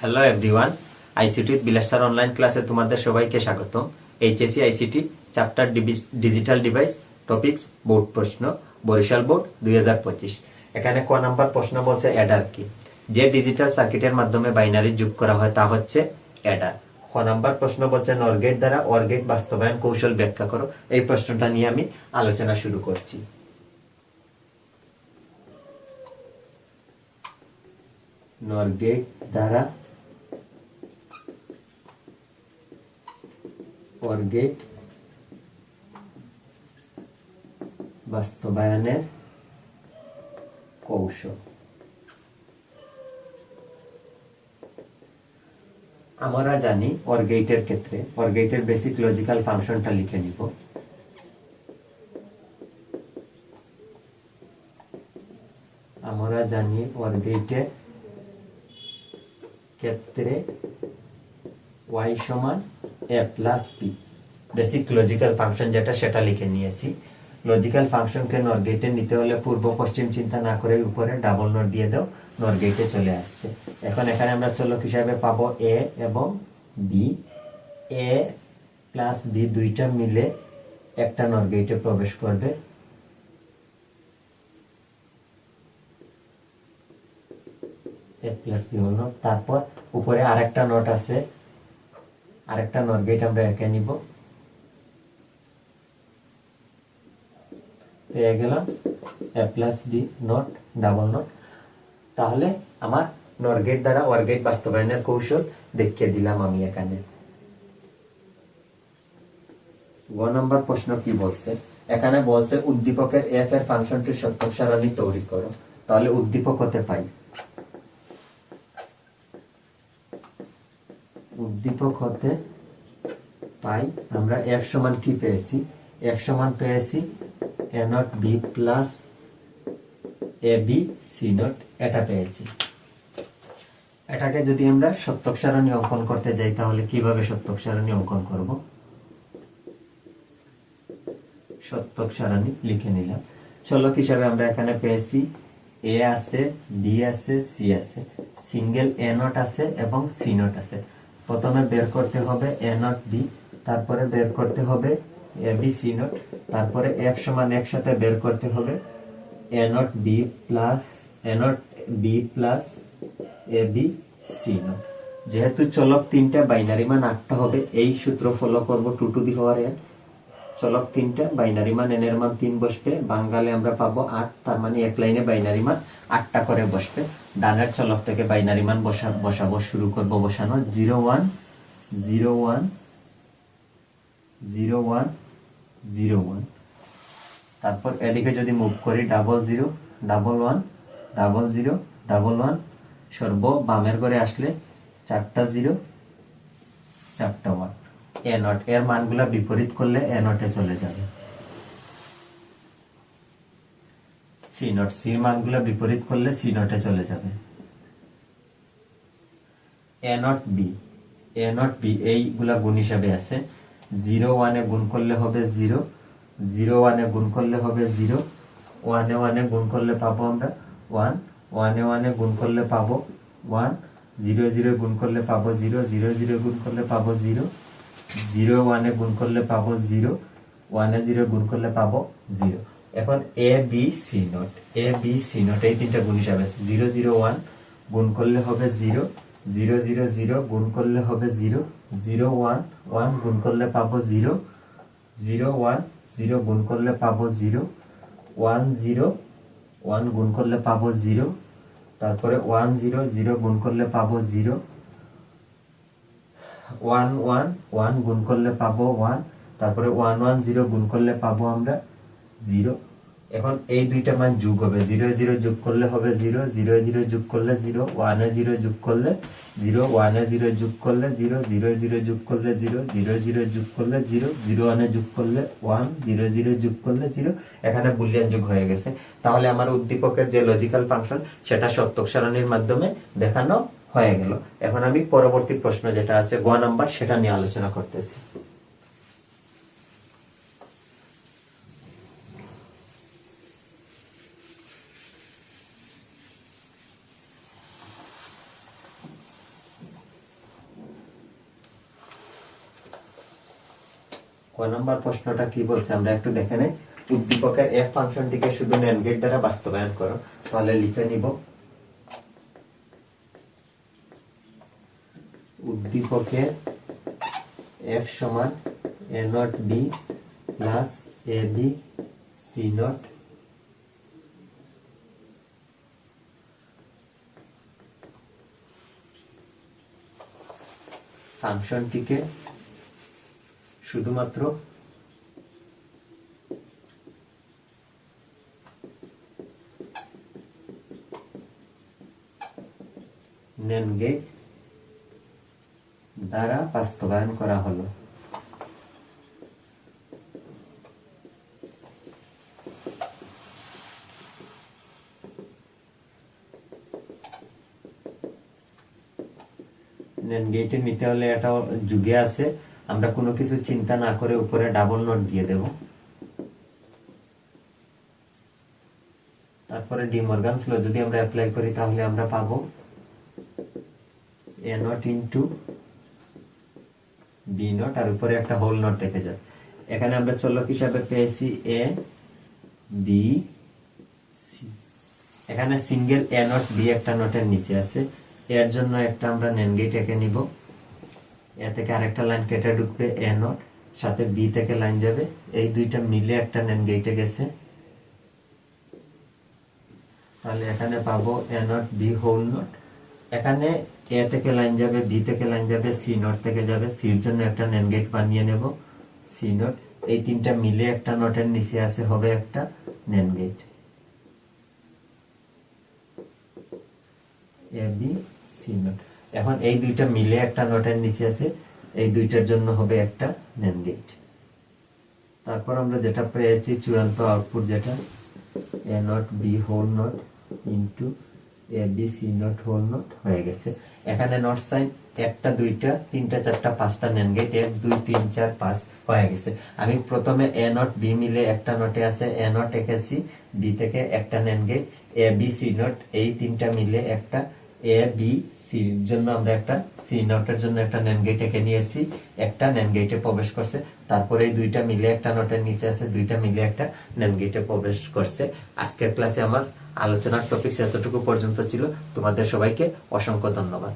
Hello everyone, ICT বিলাস sir online ক্লাসে তোমাদের সবাইকে স্বাগতম। HSC ICT chapter digital device, topics board প্রশ্ন, বরিশাল বোর্ড 2025। এখানে ক নাম্বার প্রশ্ন বলছে অ্যাডার কি? যে ডিজিটাল সার্কিটের মাধ্যমে বাইনারি যোগ করা হয় তা হচ্ছে অ্যাডার। খ নাম্বার প্রশ্ন বলছে নর গেট দ্বারা অর গেট বাস্তবায়ন কৌশল ব্যাখ্যা করো। এই প্রশ্নটা নিয়ে আমি আলোচনা শুরু করছি। নর গেট দ্বারা অর গেট বাস্তবায়নের কৌশল। আমরা জানি অর গেটের ক্ষেত্রে অর গেটের বেসিক লজিক্যাল ফাংশনটা লিখে নিব। আমরা জানি অর গেটের ক্ষেত্রে y সমান a plus b, basic logical function যেটা সেটা লিখে নিয়েছি। লজিক্যাল ফাংশনকে নর গেটে নিতে হলে পূর্ব পশ্চিম চিন্তা না করে উপরে ডাবল নট দিয়ে দাও, নর গেটে চলে আসছে। এখন এখানে আমরা চলক হিসাবে পাবো a এবং b। a প্লাস b দুইটা মিলে একটা নর গেটে প্রবেশ করবে। a প্লাস b হল নট, তারপর উপরে আরেকটা নট আছে, আরেকটা নর গেট আমরা এঁকে নিব। পেয়ে গেলাম a plus b not double not. তাহলে আমার নর গেট দ্বারা অর গেট বাস্তবায়নের কৌশল দেখিয়ে দিলাম আমি এখানে। গ নম্বর প্রশ্ন কি বলছে? এখানে বলছে উদ্দীপকের এফ এর ফাংশনটির সত্যক সারণী তৈরি করো। তাহলে উদ্দীপক হতে পাই, উদ্দীপক হতে পাই আমরা এফ সমান কি পেয়েছি? এফ সমান পেয়েছি A not B plus A B C not, এটা পেয়েছি। এটাকে যদি আমরা সত্যক সারণী অঙ্কন করতে যাই তাহলে কিভাবে সত্যক সারণী অঙ্কন করব? সত্যক সারণী লিখে নিলাম। চলক হিসাবে আমরা এখানে পেয়েছি এ আছে, বি আছে, সি আছে, সিঙ্গেল এ নট আছে এবং সি নট আছে। প্রথমে বের করতে হবে এ নট বি, তারপরে বের করতে হবে এ বি সি নট, তারপরে এফ সমান একসাথে বের করতে হবে A not B plus A not B plus A B C not. যেহেতু চলক তিনটা বাইনারি মান 8টা হবে, এই সূত্র ফলো করব 2 টু দি পাওয়ার n। চলক তিনটা বাইনারি মান n এর মান 3 বসবে, বাঙ্গালে আমরা পাবো 8, তার মানে এক লাইনে বাইনারি মান 8টা করে বসবে। ডানের চলক থেকে বাইনারি মান বসাবো, শুরু করব বসানো 0 1 0 1 0 1 0 1। তারপর এদিকে যদি মুভ করি 0 0 1 1 0 0 1 1, সর্ব বামের ঘরে আসলে 4টা 0 4টা 1। এ নট এর মানগুলা বিপরীত করলে এ নটে চলে যাবে। সি নট সি মানগুলা বিপরীত করলে সি নটে চলে যাবে। এ নট বি এইগুলা গুণ হিসাবে আছে। 0 1 এ গুণ করলে হবে 0, 0 1 এ গুণ করলে হবে 0, 1 এ 1 এ গুণ করলে পাবো আমরা 1, 1 এ 1 এ গুণ করলে পাবো 1, 0 0 গুণ করলে পাবো 0, 0 0 গুণ করলে পাবো 0, 0 1 এ গুণ করলে পাবো 0, 1 এ 0 গুণ করলে পাবো 0। এখন এ বি সি নট এই তিনটা গুণ হিসাবে আছে। 0 0 1 গুণ করলে হবে 0, 0 0 0 গুণ করলে হবে 0, 0 1 1 গুণ করলে পাবো 0, 0 1 0 গুণ করলে পাবো 0, 1 0 1 গুণ করলে পাবো 0, তারপরে 1 0 0 গুণ করলে পাবো 0, 1 1 1 গুণ করলে পাবো 1, তারপরে 1 1 0 গুণ করলে পাবো আমরা 0। এখন এই দুইটা মান যোগ হবে, 0 0 যোগ করলে হবে 0, 0 0 যোগ করলে 0, 1 এ 0 যোগ করলে 0, 1 এ 0 যোগ করলে 0, 0 0 যোগ করলে 0, 0 0 যোগ করলে 0, 0 1 এ যোগ করলে 1, 0 0 যোগ করলে 0। এখানে বুলিয়ান যোগ হয়ে গেছে। তাহলে আমার উদ্দীপকের যে লজিক্যাল ফাংশন সেটা সত্যক সারণীর মাধ্যমে দেখানো হয়ে গেল। এখন আমি পরবর্তী প্রশ্ন যেটা আছে গ নাম্বার সেটা নিয়ে আলোচনা করতেছি। ক নম্বর প্রশ্নটা কি বলছে আমরা একটু দেখে নেই। উদ্দীপকের এফ ফাংশনটিকে শুধু NAND গেট দ্বারা বাস্তবায়ন করো। তাহলে লিখে নিব উদ্দীপকের এফ সমান A not B plus A B C not ফাংশনটিকে শুধুমাত্র NAND গেট দ্বারা বাস্তবায়ন করা হলো। NAND গেটে নিতে হলে এটা যুগে আছে, আমরা কোনো কিছু চিন্তা না করে উপরে ডাবল নট দিয়ে দেব। তারপরে ডি মর্গানস ল যদি আমরা অ্যাপ্লাই করি তাহলে আমরা পাবো এ নট ইনটু বি নট আর উপরে একটা হোল নট থেকে যায়। এখানে আমরা চলক হিসাবে পেয়েছি এ বি সি। এখানে সিঙ্গেল এ নট বি একটা নটের নিচে আছে, এর জন্য একটা আমরা NAND গেট এঁকে নিব। এ থেকে আরেকটা লাইন কেটে ঢুকবে এ নট, সাথে বি থেকে লাইন যাবে, এই দুইটা মিলে একটা NAND গেটে গেছে। তাহলে এখানে পাবো এ নট বি হোল নট। এখানে এ থেকে লাইন যাবে, বি থেকে লাইন যাবে, সি নট থেকে যাবে, সির জন্য একটা NAND গেট বানিয়ে নেব সি নট। এই তিনটা মিলে একটা নটের নিচে আছে হবে একটা NAND gate A B C not. এখন এই দুইটা মিলে একটা নটের নিচে আছে, এই দুইটার জন্য হবে একটা NAND গেট। তারপর আমরা যেটা পেয়েছি চূড়ান্ত আউটপুট, যেটা A not B whole not into A B C not whole not হয়ে গেছে। এখানে নট সাইন একটা দুইটা তিনটা চারটা পাঁচটা NAND গেট 1 2 3 4 5 হয়ে গেছে। আমি প্রথমে এ নট বি মিলে একটা নটে আছে এ নট এঁকেছি, বি থেকে একটা NAND gate, A B C not এই তিনটা মিলে একটা এ বি সি এর জন্য আমরা একটা সি নটের জন্য একটা NAND গেট এঁকে নিয়েছি, একটা NAND গেটে প্রবেশ করছে। তারপরে এই দুইটা মিলে একটা নটের নিচে আছে, দুইটা মিলে একটা NAND গেটে প্রবেশ করছে। আজকের ক্লাসে আমার আলোচনার টপিক এতটুকু পর্যন্ত ছিল। তোমাদের সবাইকে অসংখ্য ধন্যবাদ।